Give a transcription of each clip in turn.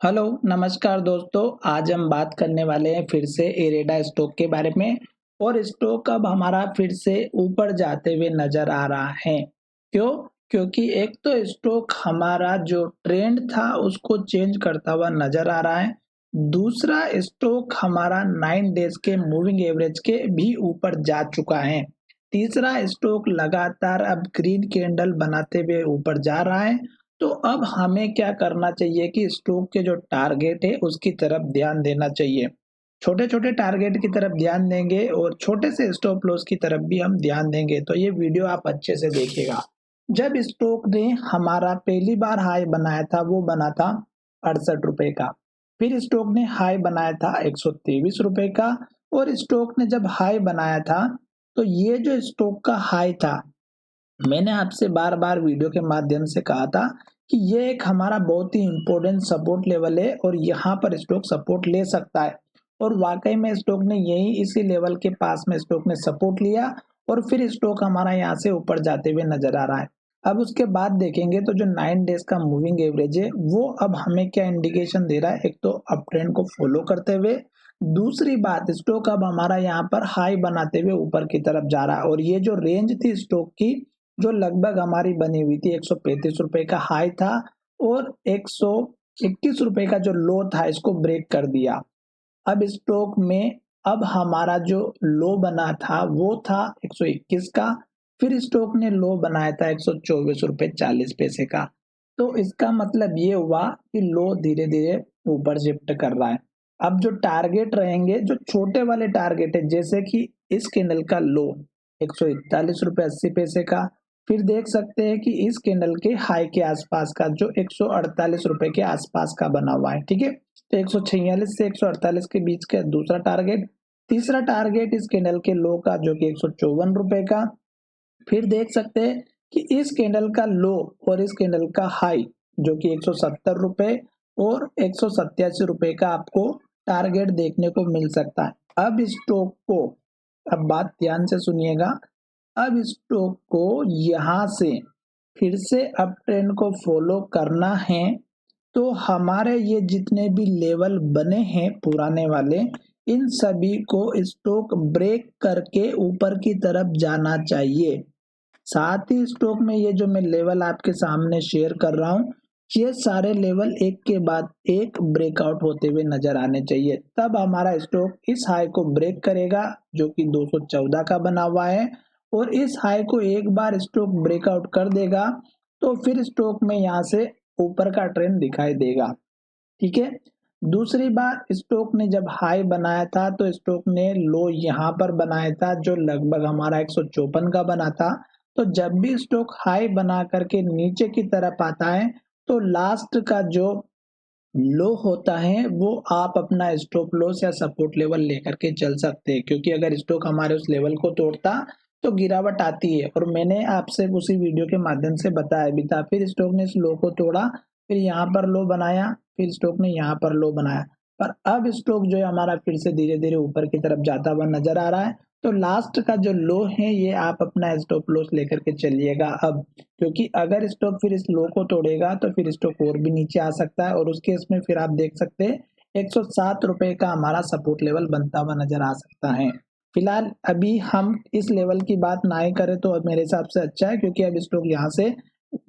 Hello नमस्कार दोस्तों। आज हम बात करने वाले हैं फिर से इरेडा स्टॉक के बारे में। और स्टॉक अब हमारा फिर से ऊपर जाते हुए नजर आ रहा है। क्यों? क्योंकि एक तो स्टॉक हमारा जो ट्रेंड था उसको चेंज करता हुआ नजर आ रहा है। दूसरा, स्टॉक हमारा 9 डेज के मूविंग एवरेज के भी ऊपर जा चुका है। तीसरा, स्टॉक लगातार अब ग्रीन कैंडल बनाते हुए ऊपर जा रहा है। तो अब हमें क्या करना चाहिए कि स्टॉक के जो टारगेट है उसकी तरफ ध्यान देना चाहिए। छोटे-छोटे टारगेट की तरफ ध्यान देंगे और छोटे से स्टॉप लॉस की तरफ भी हम ध्यान देंगे, तो ये वीडियो आप अच्छे से देखिएगा। जब स्टॉक ने हमारा पहली बार हाई बनाया था वो बना था ₹68 का। फिर स्टॉक ने हाई बनाया था ₹123 का। और स्टॉक ने जब हाई बनाया था तो ये जो स्टॉक का हाई था, मैंने आपसे बार-बार वीडियो के माध्यम से कहा था कि ये एक हमारा बहुत ही इम्पोर्टेंट सपोर्ट लेवल है और यहाँ पर स्टॉक सपोर्ट ले सकता है। और वाकई में स्टॉक ने यही इसी लेवल के पास में स्टॉक ने सपोर्ट लिया और फिर स्टॉक हमारा यहाँ से ऊपर जाते हुए नजर आ रहा है। अब उसके बाद देखेंगे तो जो 9 डेज का मूविंग एवरेज है वो अब हमें क्या इंडिकेशन दे रहा है। एक तो अप ट्रेंड को फॉलो करते हुए, दूसरी बात स्टॉक अब हमारा यहाँ पर हाई बनाते हुए ऊपर की तरफ जा रहा है। और ये जो रेंज थी स्टॉक की, जो लगभग हमारी बनी हुई थी, ₹135 का हाई था और ₹121 का जो लो था इसको ब्रेक कर दिया। अब स्टॉक में अब हमारा जो लो बना था वो था 121 का। फिर स्टॉक ने लो बनाया था ₹124.40 का। तो इसका मतलब ये हुआ कि लो धीरे धीरे ऊपर शिफ्ट कर रहा है। अब जो टारगेट रहेंगे, जो छोटे वाले टारगेट है, जैसे कि इस कैंडल का लो ₹141.80 का। फिर देख सकते हैं कि इस कैंडल के हाई के आसपास का जो ₹148 के आसपास का बना हुआ है। ठीक है, तो 146 से 148 के बीच का दूसरा टारगेट। तीसरा टारगेट इस कैंडल के लो का जो कि ₹154 का। फिर देख सकते हैं कि इस कैंडल का लो और इस कैंडल का हाई जो कि ₹170 और ₹187 का आपको टारगेट देखने को मिल सकता है। अब स्टॉक को, अब बात ध्यान से सुनिएगा, अब स्टॉक को यहाँ से फिर से अप ट्रेंड को फॉलो करना है। तो हमारे ये जितने भी लेवल बने हैं पुराने वाले, इन सभी को स्टॉक ब्रेक करके ऊपर की तरफ जाना चाहिए। साथ ही स्टॉक में ये जो मैं लेवल आपके सामने शेयर कर रहा हूँ, ये सारे लेवल एक के बाद एक ब्रेकआउट होते हुए नजर आने चाहिए। तब हमारा स्टॉक इस हाई को ब्रेक करेगा जो कि 214 का बना हुआ है। और इस हाई को एक बार स्टॉक ब्रेकआउट कर देगा तो फिर स्टॉक में यहाँ से ऊपर का ट्रेंड दिखाई देगा। ठीक है। दूसरी बात, स्टॉक ने जब हाई बनाया था तो स्टॉक ने लो यहाँ पर बनाया था जो लगभग हमारा 154 का बना था। तो जब भी स्टॉक हाई बना करके नीचे की तरफ आता है तो लास्ट का जो लो होता है वो आप अपना स्टॉप लॉस या सपोर्ट लेवल लेकर के चल सकते हैं, क्योंकि अगर स्टॉक हमारे उस लेवल को तोड़ता तो गिरावट आती है। और मैंने आपसे उसी वीडियो के माध्यम से बताया भी था। फिर स्टॉक ने इस लो को तोड़ा, फिर यहाँ पर लो बनाया, फिर स्टॉक ने यहाँ पर लो बनाया। पर अब स्टॉक जो है हमारा फिर से धीरे धीरे ऊपर की तरफ जाता हुआ नजर आ रहा है। तो लास्ट का जो लो है ये आप अपना स्टॉप लॉस लेकर के चलिएगा अब, क्योंकि अगर स्टॉक फिर इस लो को तोड़ेगा तो फिर स्टॉक और भी नीचे आ सकता है। और उस केस में फिर आप देख सकते हैं ₹107 का हमारा सपोर्ट लेवल बनता हुआ नजर आ सकता है। फिलहाल अभी हम इस लेवल की बात ना ही करें तो अब मेरे हिसाब से अच्छा है, क्योंकि अब स्टॉक यहाँ से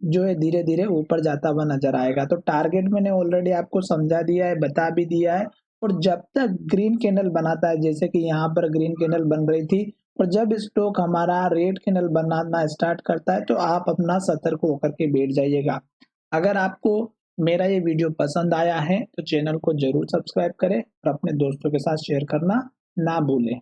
जो है धीरे धीरे ऊपर जाता हुआ नजर आएगा। तो टारगेट मैंने ऑलरेडी आपको समझा दिया है, बता भी दिया है। और जब तक ग्रीन कैंडल बनाता है, जैसे कि यहाँ पर ग्रीन कैंडल बन रही थी, और जब स्टॉक हमारा रेड कैंडल बनाना स्टार्ट करता है तो आप अपना सतर्क होकर के बैठ जाइएगा। अगर आपको मेरा ये वीडियो पसंद आया है तो चैनल को जरूर सब्सक्राइब करें और अपने दोस्तों के साथ शेयर करना ना भूलें।